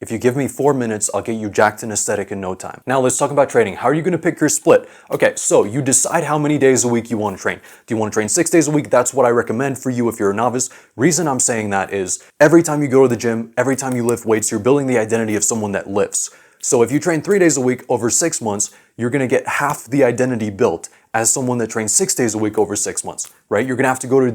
If you give me 4 minutes, I'll get you jacked and aesthetic in no time. Now let's talk about training. How are you going to pick your split? Okay, so you decide how many days a week you want to train. Do you want to train 6 days a week? That's what I recommend for you if you're a novice. Reason I'm saying that is every time you go to the gym, every time you lift weights, you're building the identity of someone that lifts. So if you train 3 days a week over 6 months, you're going to get half the identity built as someone that trains 6 days a week over 6 months, right? You're going to have to go to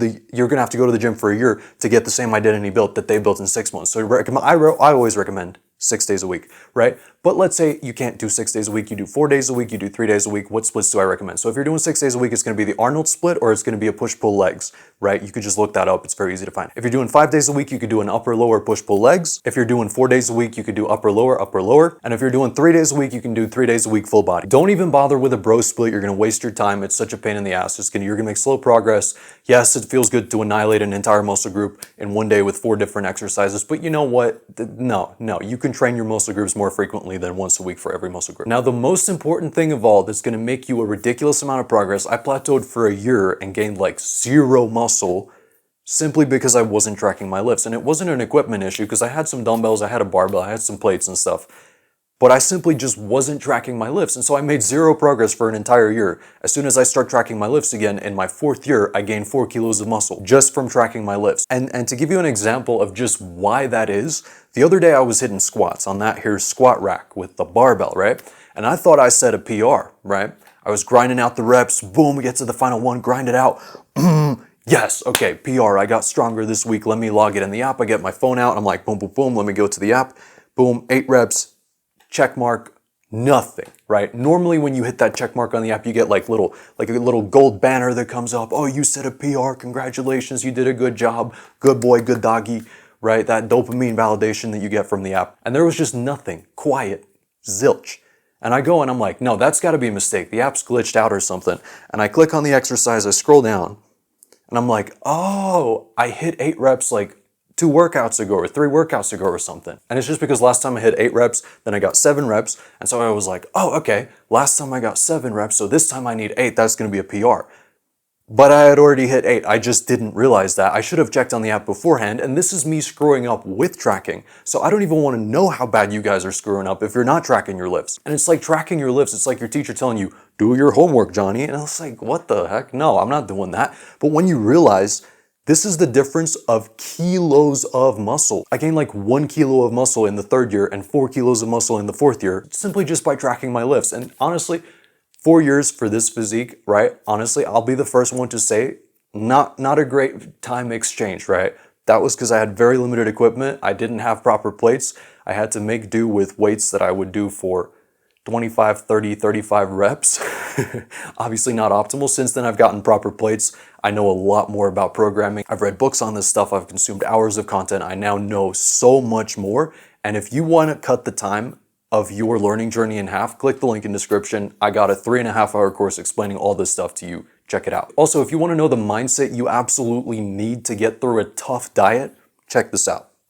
the gym for a year to get the same identity built that they built in 6 months. So I always recommend 6 days a week, right? But let's say you can't do 6 days a week, you do 4 days a week, you do 3 days a week. What splits do I recommend? So if you're doing 6 days a week, it's going to be the Arnold split or it's going to be a push-pull legs, right? You could just look that up. It's very easy to find. If you're doing 5 days a week, you could do an upper-lower push-pull legs. If you're doing 4 days a week, you could do upper-lower, upper-lower. And if you're doing 3 days a week, you can do 3 days a week full body. Don't even bother with a bro split. You're going to waste your time. It's such a pain in the ass. You're going to make slow progress. Yes, it feels good to annihilate an entire muscle group in one day with 4 different exercises, but you know what? No, you can train your muscle groups more frequently than once a week for every muscle group. Now, the most important thing of all that's going to make you a ridiculous amount of progress, I plateaued for a year and gained like 0 muscle simply because I wasn't tracking my lifts. And it wasn't an equipment issue because I had some dumbbells, I had a barbell, I had some plates and stuff. But I simply just wasn't tracking my lifts. And so I made 0 progress for an entire year. As soon as I start tracking my lifts again, in my 4th year, I gained 4 kilos of muscle just from tracking my lifts. And to give you an example of just why that is, the other day I was hitting squats on that here squat rack with the barbell, right? And I thought I set a PR, right? I was grinding out the reps, boom, we get to the final one, grind it out. Yes, okay, PR, I got stronger this week. Let me log it in the app. I get my phone out. I'm like, boom, boom, boom. Let me go to the app. Boom, 8 reps. Check mark, nothing, right? Normally when you hit that check mark on the app, you get like a little gold banner that comes up. Oh, you set a PR, congratulations, you did a good job. Good boy, good doggy, right? That dopamine validation that you get from the app. And there was just nothing, quiet, zilch. And I go and I'm like, no, that's gotta be a mistake. The app's glitched out or something. And I click on the exercise, I scroll down and I'm like, oh, I hit 8 reps like 2 workouts ago or 3 workouts ago or something. And it's just because last time I hit 8 reps, then I got 7 reps. And so I was like, oh, okay, last time I got 7 reps, so this time I need 8, that's gonna be a PR. But I had already hit 8, I just didn't realize that. I should have checked on the app beforehand, and this is me screwing up with tracking. So I don't even wanna know how bad you guys are screwing up if you're not tracking your lifts. And it's like tracking your lifts, it's like your teacher telling you, do your homework, Johnny. And I was like, what the heck? No, I'm not doing that. But when you realize this is the difference of kilos of muscle. I gained like 1 kilo of muscle in the 3rd year and 4 kilos of muscle in the 4th year, simply just by tracking my lifts. And honestly, 4 years for this physique, right? Honestly, I'll be the first one to say, not a great time exchange, right? That was because I had very limited equipment. I didn't have proper plates. I had to make do with weights that I would do for 25, 30, 35 reps. Obviously not optimal. Since then, I've gotten proper plates. I know a lot more about programming. I've read books on this stuff. I've consumed hours of content. I now know so much more. And if you want to cut the time of your learning journey in half, click the link in the description. I got a 3.5-hour course explaining all this stuff to you. Check it out. Also, if you want to know the mindset you absolutely need to get through a tough diet, check this out.